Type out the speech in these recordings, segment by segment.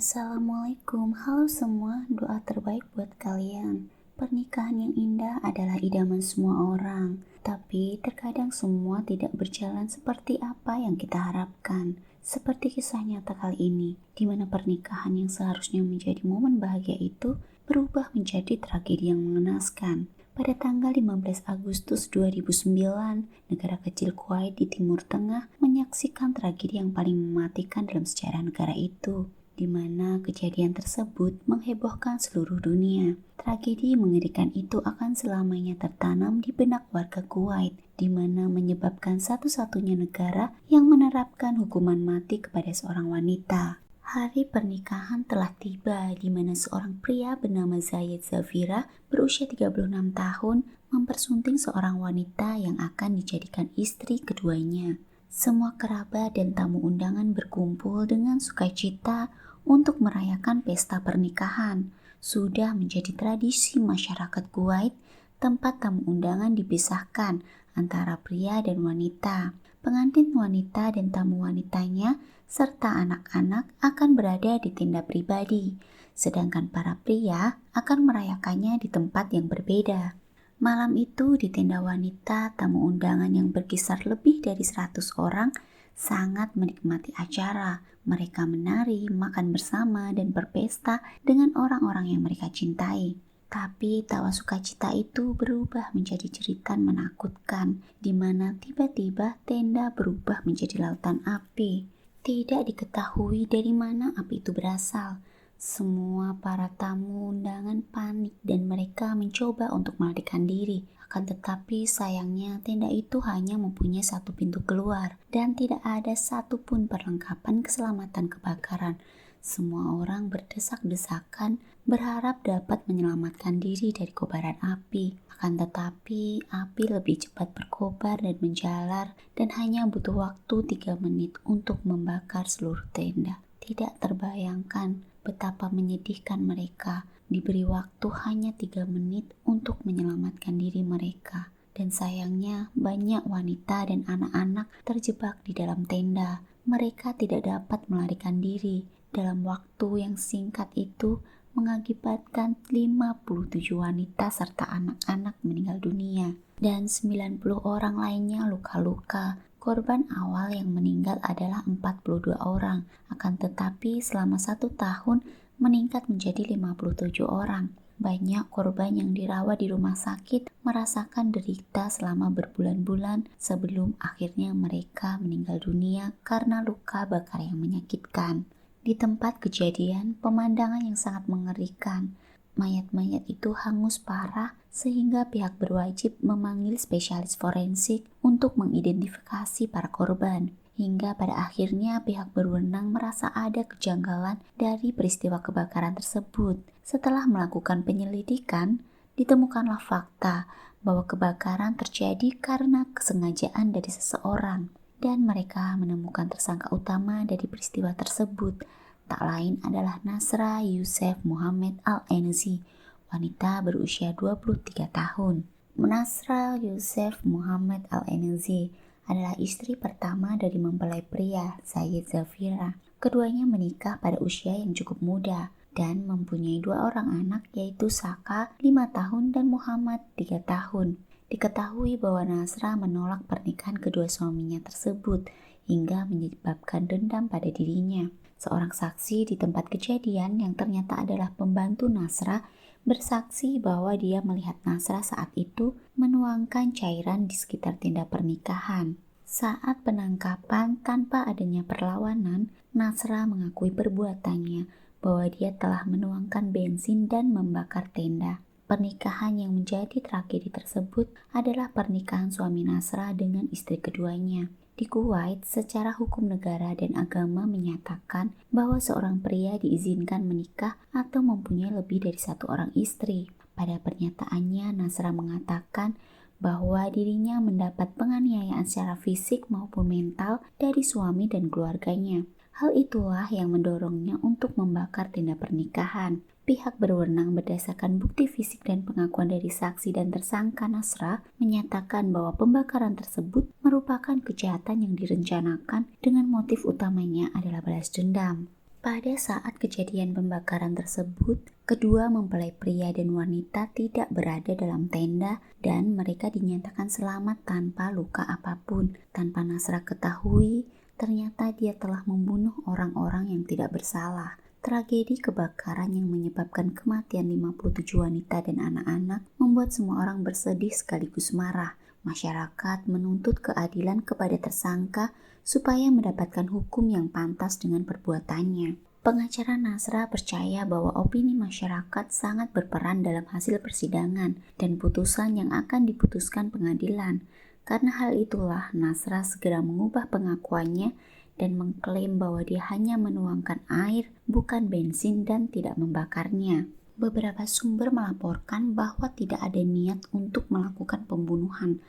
Assalamualaikum, halo semua, doa terbaik buat kalian. Pernikahan yang indah adalah idaman semua orang, tapi terkadang semua tidak berjalan seperti apa yang kita harapkan. Seperti kisah nyata kali ini, di mana pernikahan yang seharusnya menjadi momen bahagia itu berubah menjadi tragedi yang mengenaskan. Pada tanggal 15 Agustus 2009, negara kecil Kuwait di Timur Tengah menyaksikan tragedi yang paling mematikan dalam sejarah negara itu, di mana kejadian tersebut menghebohkan seluruh dunia. Tragedi mengerikan itu akan selamanya tertanam di benak warga Kuwait, di mana menyebabkan satu-satunya negara yang menerapkan hukuman mati kepada seorang wanita. Hari pernikahan telah tiba, di mana seorang pria bernama Zayed Zafira berusia 36 tahun mempersunting seorang wanita yang akan dijadikan istri keduanya. Semua kerabat dan tamu undangan berkumpul dengan sukacita untuk merayakan pesta pernikahan. Sudah menjadi tradisi masyarakat Kuwait, tempat tamu undangan dipisahkan antara pria dan wanita. Pengantin wanita dan tamu wanitanya serta anak-anak akan berada di tenda pribadi, sedangkan para pria akan merayakannya di tempat yang berbeda. Malam itu di tenda wanita, tamu undangan yang berkisar lebih dari 100 orang sangat menikmati acara. Mereka menari, makan bersama, dan berpesta dengan orang-orang yang mereka cintai. Tapi tawa sukacita itu berubah menjadi jeritan menakutkan, di mana tiba-tiba tenda berubah menjadi lautan api. Tidak diketahui dari mana api itu berasal. Semua para tamu undangan panik dan mereka mencoba untuk melarikan diri. Akan tetapi sayangnya tenda itu hanya mempunyai satu pintu keluar dan tidak ada satupun perlengkapan keselamatan kebakaran. Semua orang berdesak-desakan berharap dapat menyelamatkan diri dari kobaran api. Akan tetapi api lebih cepat berkobar dan menjalar dan hanya butuh waktu 3 menit untuk membakar seluruh tenda. Tidak terbayangkan betapa menyedihkan mereka. Diberi waktu hanya 3 menit untuk menyelamatkan diri mereka. Dan sayangnya banyak wanita dan anak-anak terjebak di dalam tenda. Mereka tidak dapat melarikan diri. Dalam waktu yang singkat itu mengakibatkan 57 wanita serta anak-anak meninggal dunia dan 90 orang lainnya luka-luka. Korban awal yang meninggal adalah 42 orang, akan tetapi selama 1 tahun meningkat menjadi 57 orang. Banyak korban yang dirawat di rumah sakit merasakan derita selama berbulan-bulan sebelum akhirnya mereka meninggal dunia karena luka bakar yang menyakitkan. Di tempat kejadian, pemandangan yang sangat mengerikan. Mayat-mayat itu hangus parah sehingga pihak berwajib memanggil spesialis forensik untuk mengidentifikasi para korban. Hingga pada akhirnya pihak berwenang merasa ada kejanggalan dari peristiwa kebakaran tersebut. Setelah melakukan penyelidikan, ditemukanlah fakta bahwa kebakaran terjadi karena kesengajaan dari seseorang. Dan mereka menemukan tersangka utama dari peristiwa tersebut, tak lain adalah Nasra Yusef Muhammad Al-Enzi, wanita berusia 23 tahun. Nasra Yusef Muhammad Al-Enzi adalah istri pertama dari mempelai pria, Zayed Zafira. Keduanya menikah pada usia yang cukup muda dan mempunyai 2 orang anak, yaitu Saka 5 tahun dan Muhammad 3 tahun. Diketahui bahwa Nasra menolak pernikahan kedua suaminya tersebut hingga menyebabkan dendam pada dirinya. Seorang saksi di tempat kejadian yang ternyata adalah pembantu Nasra bersaksi bahwa dia melihat Nasra saat itu menuangkan cairan di sekitar tenda pernikahan. Saat penangkapan tanpa adanya perlawanan, Nasra mengakui perbuatannya bahwa dia telah menuangkan bensin dan membakar tenda. Pernikahan yang menjadi tragedi tersebut adalah pernikahan suami Nasra dengan istri keduanya. Di Kuwait, secara hukum negara dan agama menyatakan bahwa seorang pria diizinkan menikah atau mempunyai lebih dari 1 orang istri. Pada pernyataannya, Nasra mengatakan bahwa dirinya mendapat penganiayaan secara fisik maupun mental dari suami dan keluarganya. Hal itulah yang mendorongnya untuk membakar tenda pernikahan. Pihak berwenang berdasarkan bukti fisik dan pengakuan dari saksi dan tersangka Nasra menyatakan bahwa pembakaran tersebut merupakan kejahatan yang direncanakan dengan motif utamanya adalah balas dendam. Pada saat kejadian pembakaran tersebut, kedua mempelai pria dan wanita tidak berada dalam tenda dan mereka dinyatakan selamat tanpa luka apapun. Tanpa Nasra ketahui, ternyata dia telah membunuh orang-orang yang tidak bersalah. Tragedi kebakaran yang menyebabkan kematian 57 wanita dan anak-anak membuat semua orang bersedih sekaligus marah. Masyarakat menuntut keadilan kepada tersangka supaya mendapatkan hukum yang pantas dengan perbuatannya. Pengacara Nasra percaya bahwa opini masyarakat sangat berperan dalam hasil persidangan dan putusan yang akan diputuskan pengadilan. Karena hal itulah Nasra segera mengubah pengakuannya dan mengklaim bahwa dia hanya menuangkan air, bukan bensin dan tidak membakarnya. Beberapa sumber melaporkan bahwa tidak ada niat untuk melakukan pembunuhan.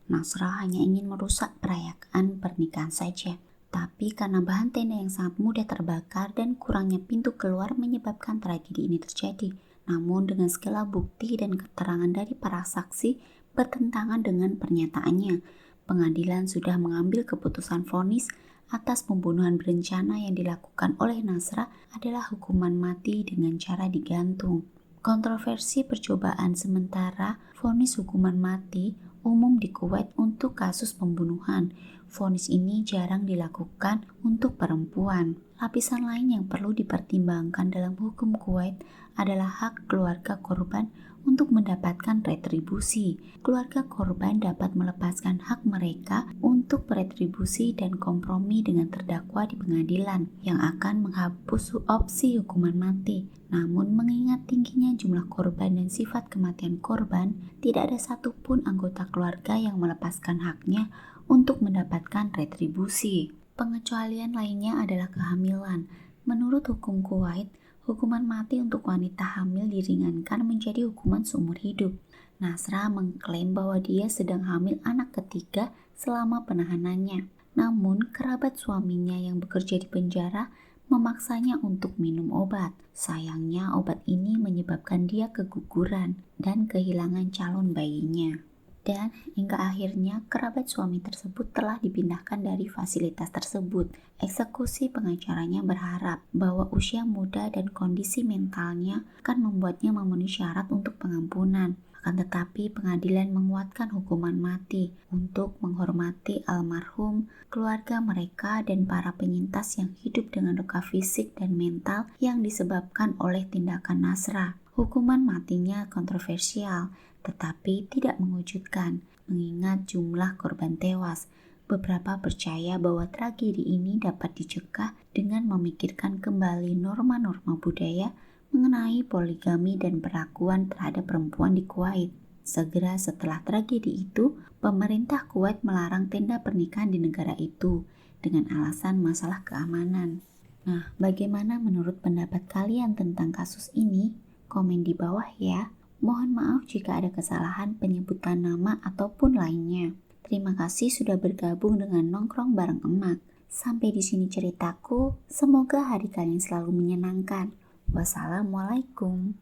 Nasra hanya ingin merusak perayaan pernikahan saja. Tapi karena bahan tenda yang sangat mudah terbakar dan kurangnya pintu keluar menyebabkan tragedi ini terjadi. Namun dengan segala bukti dan keterangan dari para saksi bertentangan dengan pernyataannya, pengadilan sudah mengambil keputusan vonis atas pembunuhan berencana yang dilakukan oleh Nasra adalah hukuman mati dengan cara digantung. Kontroversi percobaan sementara vonis hukuman mati umum di Kuwait untuk kasus pembunuhan. Vonis ini jarang dilakukan untuk perempuan. Lapisan lain yang perlu dipertimbangkan dalam hukum Kuwait adalah hak keluarga korban untuk mendapatkan retribusi. Keluarga korban dapat melepaskan hak mereka untuk retribusi dan kompromi dengan terdakwa di pengadilan yang akan menghapus opsi hukuman mati. Namun mengingat tingginya jumlah korban dan sifat kematian korban, tidak ada satupun anggota keluarga yang melepaskan haknya untuk mendapatkan retribusi. Pengecualian lainnya adalah kehamilan. Menurut hukum Kuwait, hukuman mati untuk wanita hamil diringankan menjadi hukuman seumur hidup. Nasra mengklaim bahwa dia sedang hamil anak ketiga selama penahanannya. Namun, kerabat suaminya yang bekerja di penjara memaksanya untuk minum obat. Sayangnya, obat ini menyebabkan dia keguguran dan kehilangan calon bayinya. Dan hingga akhirnya kerabat suami tersebut telah dipindahkan dari fasilitas tersebut. Eksekusi pengacaranya berharap bahwa usia muda dan kondisi mentalnya akan membuatnya memenuhi syarat untuk pengampunan. Akan tetapi pengadilan menguatkan hukuman mati untuk menghormati almarhum, keluarga mereka dan para penyintas yang hidup dengan luka fisik dan mental yang disebabkan oleh tindakan Nasra. Hukuman matinya kontroversial, tetapi tidak mengejutkan mengingat jumlah korban tewas. Beberapa percaya bahwa tragedi ini dapat dicegah dengan memikirkan kembali norma-norma budaya mengenai poligami dan perlakuan terhadap perempuan di Kuwait. Segera setelah tragedi itu, pemerintah Kuwait melarang tenda pernikahan di negara itu dengan alasan masalah keamanan. Nah, bagaimana menurut pendapat kalian tentang kasus ini? Komen di bawah ya. Mohon maaf jika ada kesalahan penyebutan nama ataupun lainnya. Terima kasih sudah bergabung dengan Nongkrong Bareng Emak. Sampai di sini ceritaku. Semoga hari kalian selalu menyenangkan. Wassalamualaikum.